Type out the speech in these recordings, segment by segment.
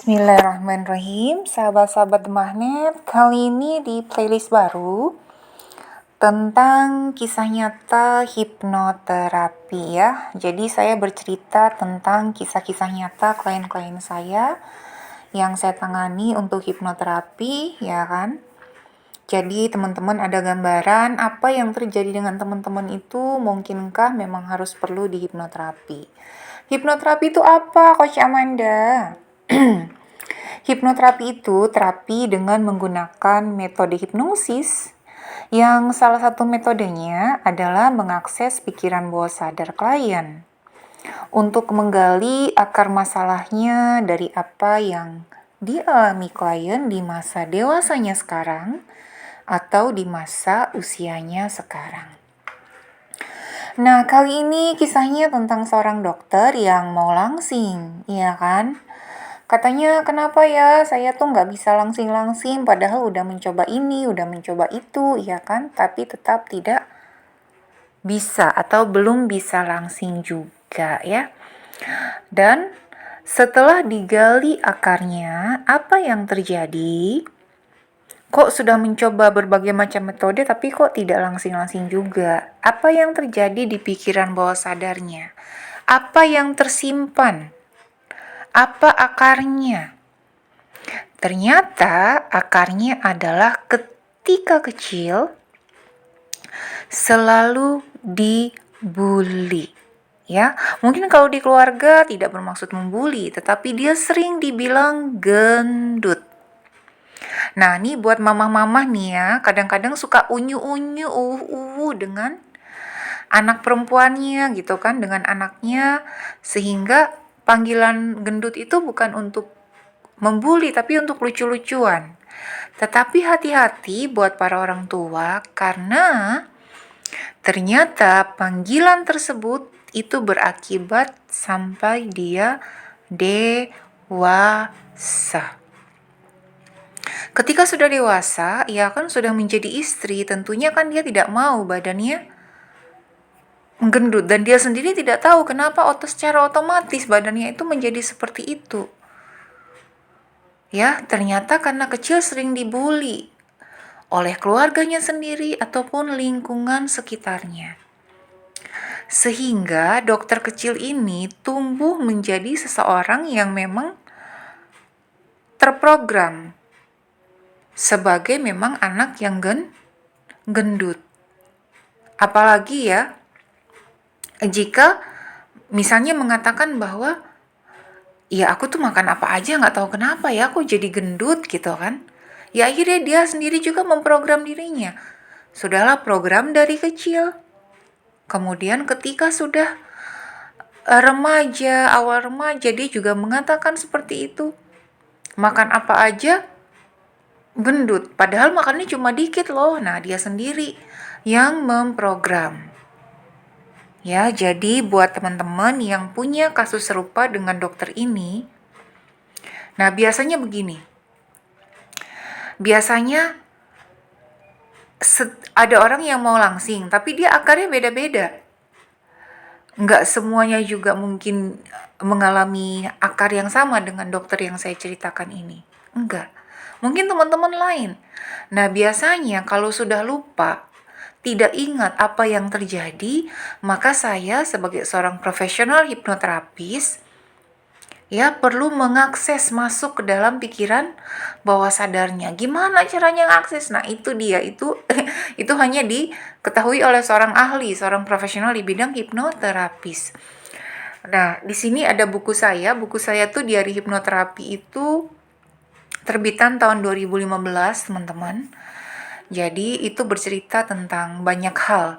Bismillahirrahmanirrahim, sahabat-sahabat magnet. Kali ini di playlist baru tentang kisah nyata hipnoterapi ya. Jadi saya bercerita tentang kisah-kisah nyata klien-klien saya yang saya tangani untuk hipnoterapi ya kan. Jadi teman-teman ada gambaran apa yang terjadi dengan teman-teman itu, mungkinkah memang harus perlu di hipnoterapi. Hipnoterapi itu apa, Coach Amanda? Hipnoterapi itu terapi dengan menggunakan metode hipnosis yang salah satu metodenya adalah mengakses pikiran bawah sadar klien untuk menggali akar masalahnya dari apa yang dialami klien di masa dewasanya sekarang atau di masa usianya sekarang. Nah, kali ini kisahnya tentang seorang dokter yang mau langsing, iya kan? Katanya, kenapa ya saya tuh nggak bisa langsing-langsing padahal udah mencoba ini, udah mencoba itu, ya kan? Tapi tetap tidak bisa atau belum bisa langsing juga ya. Dan setelah digali akarnya, apa yang terjadi? Kok sudah mencoba berbagai macam metode tapi kok tidak langsing-langsing juga? Apa yang terjadi di pikiran bawah sadarnya? Apa yang tersimpan? Apa akarnya? Ternyata akarnya adalah ketika kecil selalu dibully. Ya, mungkin kalau di keluarga tidak bermaksud membuli, tetapi dia sering dibilang gendut. Nah, ini buat mama-mama nih ya, kadang-kadang suka unyu-unyu, dengan anak perempuannya gitu kan, dengan anaknya, sehingga panggilan gendut itu bukan untuk membuli tapi untuk lucu-lucuan. Tetapi hati-hati buat para orang tua karena ternyata panggilan tersebut itu berakibat sampai dia dewasa. Ketika sudah dewasa, ia kan sudah menjadi istri, tentunya kan dia tidak mau badannya gendut dan dia sendiri tidak tahu kenapa secara otomatis badannya itu menjadi seperti itu. Ya, ternyata karena kecil sering dibully oleh keluarganya sendiri ataupun lingkungan sekitarnya. Sehingga dokter kecil ini tumbuh menjadi seseorang yang memang terprogram sebagai memang anak yang gendut. Apalagi ya, jika misalnya mengatakan bahwa ya aku tuh makan apa aja gak tahu kenapa ya aku jadi gendut gitu kan. Ya akhirnya dia sendiri juga memprogram dirinya. Sudahlah program dari kecil. Kemudian ketika sudah remaja, awal remaja dia juga mengatakan seperti itu. Makan apa aja gendut. Padahal makannya cuma dikit loh. Nah dia sendiri yang memprogram. Ya, jadi buat teman-teman yang punya kasus serupa dengan dokter ini, nah biasanya begini. Biasanya ada orang yang mau langsing, tapi dia akarnya beda-beda. Nggak semuanya juga mungkin mengalami akar yang sama dengan dokter yang saya ceritakan ini. Enggak. Mungkin teman-teman lain. Nah, biasanya kalau sudah lupa, tidak ingat apa yang terjadi, maka saya sebagai seorang profesional hipnoterapis ya perlu mengakses masuk ke dalam pikiran bawah sadarnya. Gimana caranya ngakses? Nah, itu dia. Itu hanya diketahui oleh seorang ahli, seorang profesional di bidang hipnoterapis. Nah, di sini ada buku saya. Buku saya tuh Diari Hipnoterapi itu terbitan tahun 2015, teman-teman. Jadi itu bercerita tentang banyak hal,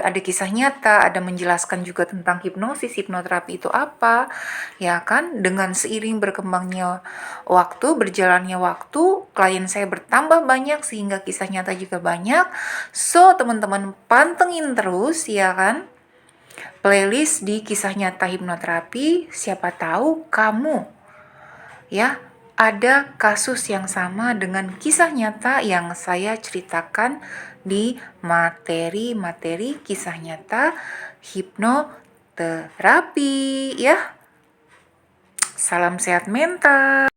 ada kisah nyata, ada menjelaskan juga tentang hipnosis, hipnoterapi itu apa, ya kan? Dengan seiring berkembangnya waktu, berjalannya waktu, klien saya bertambah banyak sehingga kisah nyata juga banyak. So, teman-teman pantengin terus, ya kan? Playlist di kisah nyata hipnoterapi, siapa tahu kamu ya ada kasus yang sama dengan kisah nyata yang saya ceritakan di materi-materi kisah nyata hipnoterapi ya. Salam sehat mental.